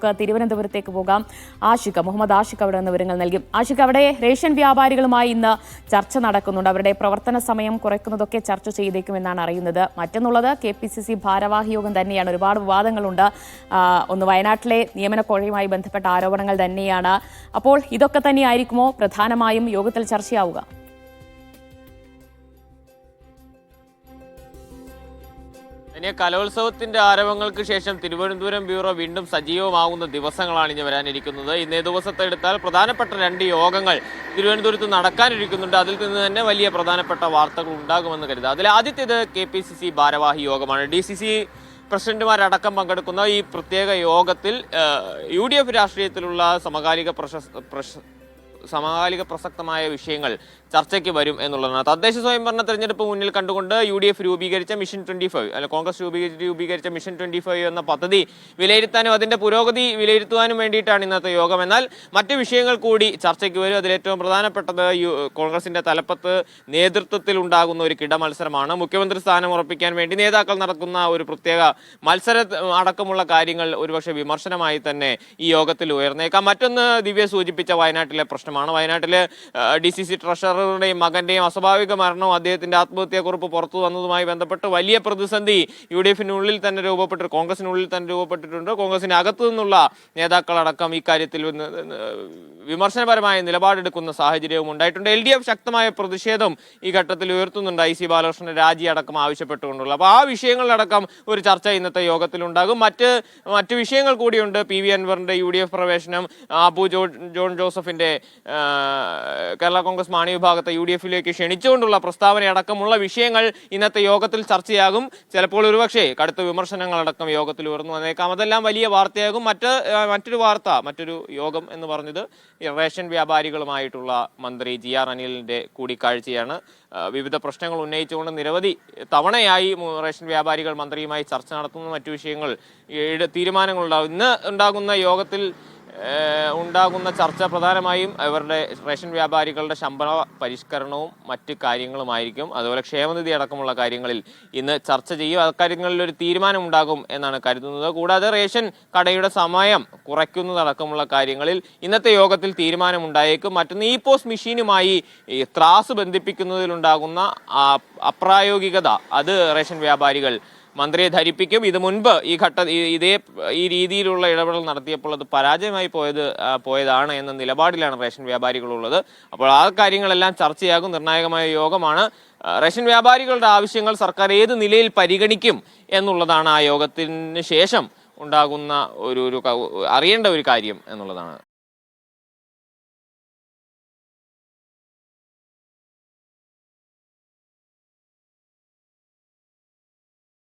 നമുക്ക് തിരുവനന്തപുരത്തേക്ക് പോകാം. മുഹമ്മദ് ആഷിഖ് അവിടെ നിന്ന് വിവരങ്ങൾ നൽകും. ആഷിഖ്, അവിടെ റേഷൻ വ്യാപാരികളുമായി ഇന്ന് ചർച്ച നടക്കുന്നുണ്ട്. അവരുടെ പ്രവർത്തന സമയം കുറയ്ക്കുന്നതൊക്കെ ചർച്ച ചെയ്തേക്കുമെന്നാണ് അറിയുന്നത്. മറ്റൊന്നുള്ളത് KPCC ഭാരവാഹി യോഗം തന്നെയാണ്. ഒരുപാട് വിവാദങ്ങളുണ്ട്. ഒന്ന് വയനാട്ടിലെ നിയമനക്കോഴയുമായി ബന്ധപ്പെട്ട ആരോപണങ്ങൾ തന്നെയാണ്. അപ്പോൾ ഇതൊക്കെ തന്നെയായിരിക്കുമോ പ്രധാനമായും യോഗത്തിൽ ചർച്ചയാവുക? കലോത്സവത്തിന്റെ ആരവങ്ങൾക്ക് ശേഷം തിരുവനന്തപുരം ബ്യൂറോ വീണ്ടും സജീവമാകുന്ന ദിവസങ്ങളാണ് ഇനി വരാനിരിക്കുന്നത്. ഇന്നേ ദിവസത്തെ എടുത്താൽ പ്രധാനപ്പെട്ട 2 യോഗങ്ങൾ തിരുവനന്തപുരത്ത് നടക്കാനിരിക്കുന്നുണ്ട്. അതിൽ നിന്ന് തന്നെ വലിയ പ്രധാനപ്പെട്ട വാർത്തകൾ ഉണ്ടാകുമെന്ന് കരുതുക. അതിൽ ആദ്യത്തേത് KPCC ഭാരവാഹി യോഗമാണ്. DCC പ്രസിഡന്റുമാരടക്കം പങ്കെടുക്കുന്ന ഈ പ്രത്യേക യോഗത്തിൽ UDF രാഷ്ട്രീയത്തിലുള്ള സമകാലിക പ്രസക്തമായ വിഷയങ്ങൾ ചർച്ചയ്ക്ക് വരും എന്നുള്ളതാണ്. തദ്ദേശ സ്വയംഭരണ തെരഞ്ഞെടുപ്പ് മുന്നിൽ കണ്ടുകൊണ്ട് UDF രൂപീകരിച്ച മിഷൻ 25 അല്ല കോൺഗ്രസ് രൂപീകരിച്ച മിഷൻ 25 എന്ന പദ്ധതി വിലയിരുത്താനും അതിന്റെ പുരോഗതി വിലയിരുത്തുവാനും വേണ്ടിയിട്ടാണ് ഇന്നത്തെ യോഗം. എന്നാൽ മറ്റ് വിഷയങ്ങൾ കൂടി ചർച്ചയ്ക്ക് വരും. അതിലേറ്റവും പ്രധാനപ്പെട്ടത് കോൺഗ്രസിന്റെ തലപ്പത്ത് നേതൃത്വത്തിൽ ഉണ്ടാകുന്ന ഒരു കിടമത്സരമാണ്. മുഖ്യമന്ത്രി സ്ഥാനം ഉറപ്പിക്കാൻ വേണ്ടി നേതാക്കൾ നടക്കുന്ന ഒരു പ്രത്യേക മത്സര അടക്കമുള്ള കാര്യങ്ങൾ ഒരുപക്ഷെ വിമർശനമായി തന്നെ ഈ യോഗത്തിൽ ഉയർന്നേക്കാം. മറ്റൊന്ന് ദിവ്യ സൂചിപ്പിച്ച വയനാട്ടിലെ പ്രശ്നമാണ്. വയനാട്ടിലെ DCC ട്രഷററുടെയും മകന്റെയും അസ്വാഭാവിക മരണവും അദ്ദേഹത്തിന്റെ ആത്മഹത്യാക്കുറിപ്പ് പുറത്തു വന്നതുമായി ബന്ധപ്പെട്ട് വലിയ പ്രതിസന്ധി UDFിനുള്ളിൽ തന്നെ കോൺഗ്രസിനുള്ളിൽ തന്നെ രൂപപ്പെട്ടിട്ടുണ്ട്. കോൺഗ്രസിന് അകത്തു നിന്നുള്ള നേതാക്കളടക്കം ഇക്കാര്യത്തിൽ വിമർശനപരമായ നിലപാടെടുക്കുന്ന സാഹചര്യവും ഉണ്ടായിട്ടുണ്ട്. LDF ശക്തമായ പ്രതിഷേധം ഈ ഘട്ടത്തിൽ ഉയർത്തുന്നുണ്ട്. IC ബാലകൃഷ്ണന്റെ രാജി അടക്കം ആവശ്യപ്പെട്ടുകൊണ്ടുള്ള. അപ്പോൾ ആ വിഷയങ്ങളിലടക്കം ഒരു ചർച്ച ഇന്നത്തെ യോഗത്തിൽ ഉണ്ടാകും. മറ്റ് വിഷയങ്ങൾ കൂടിയുണ്ട്. PV അൻവറിന്റെ UDF പ്രവേശനം, അബു ജോൺ ജോസഫിന്റെ കേരള കോൺഗ്രസ് മാണി വിഭാഗത്തെ UDFിലേക്ക് ക്ഷണിച്ചുകൊണ്ടുള്ള പ്രസ്താവനയടക്കമുള്ള വിഷയങ്ങൾ ഇന്നത്തെ യോഗത്തിൽ ചർച്ചയാകും. ചിലപ്പോൾ ഒരുപക്ഷെ കടുത്ത വിമർശനങ്ങളടക്കം യോഗത്തിൽ ഉയർന്നു വന്നേക്കാം. അതെല്ലാം വലിയ വാർത്തയാകും. മറ്റൊരു യോഗം എന്ന് പറഞ്ഞത് റേഷൻ വ്യാപാരികളുമായിട്ടുള്ള മന്ത്രി GR അനിലിന്റെ കൂടിക്കാഴ്ചയാണ്. വിവിധ പ്രശ്നങ്ങൾ ഉന്നയിച്ചുകൊണ്ട് നിരവധി തവണയായി റേഷൻ വ്യാപാരികൾ മന്ത്രിയുമായി ചർച്ച നടത്തുന്ന മറ്റു വിഷയങ്ങൾ തീരുമാനങ്ങളുണ്ടാകും. ഇന്ന് ഉണ്ടാകുന്ന യോഗത്തിൽ ഉണ്ടാകുന്ന ചർച്ച പ്രധാനമായും അവരുടെ റേഷൻ വ്യാപാരികളുടെ ശമ്പള പരിഷ്കരണവും മറ്റ് കാര്യങ്ങളുമായിരിക്കും. അതുപോലെ ക്ഷേമനിധി അടക്കമുള്ള കാര്യങ്ങളിൽ ഇന്ന് ചർച്ച ചെയ്യും. അക്കാര്യങ്ങളിൽ ഒരു തീരുമാനം ഉണ്ടാകും എന്നാണ് കരുതുന്നത്. കൂടാതെ റേഷൻ കടയുടെ സമയം കുറയ്ക്കുന്നതടക്കമുള്ള കാര്യങ്ങളിൽ ഇന്നത്തെ യോഗത്തിൽ തീരുമാനമുണ്ടായേക്കും. മറ്റൊന്ന് പോസ്റ്റ് മെഷീനുമായി ത്രാസ് ബന്ധിപ്പിക്കുന്നതിലുണ്ടാകുന്ന അപ്രായോഗികത അത് റേഷൻ വ്യാപാരികൾ മന്ത്രിയെ ധരിപ്പിക്കും. ഇത് മുൻപ് ഈ രീതിയിലുള്ള ഇടപെടൽ നടത്തിയപ്പോൾ അത് പരാജയമായി പോയതാണ് എന്ന നിലപാടിലാണ് റേഷൻ വ്യാപാരികളുള്ളത്. അപ്പോൾ ആ കാര്യങ്ങളെല്ലാം ചർച്ചയാകും. നിർണായകമായ യോഗമാണ്. റേഷൻ വ്യാപാരികളുടെ ആവശ്യങ്ങൾ സർക്കാർ ഏത് നിലയിൽ പരിഗണിക്കും എന്നുള്ളതാണ് ആ യോഗത്തിന് ശേഷം ഉണ്ടാകുന്ന അറിയേണ്ട ഒരു കാര്യം എന്നുള്ളതാണ്.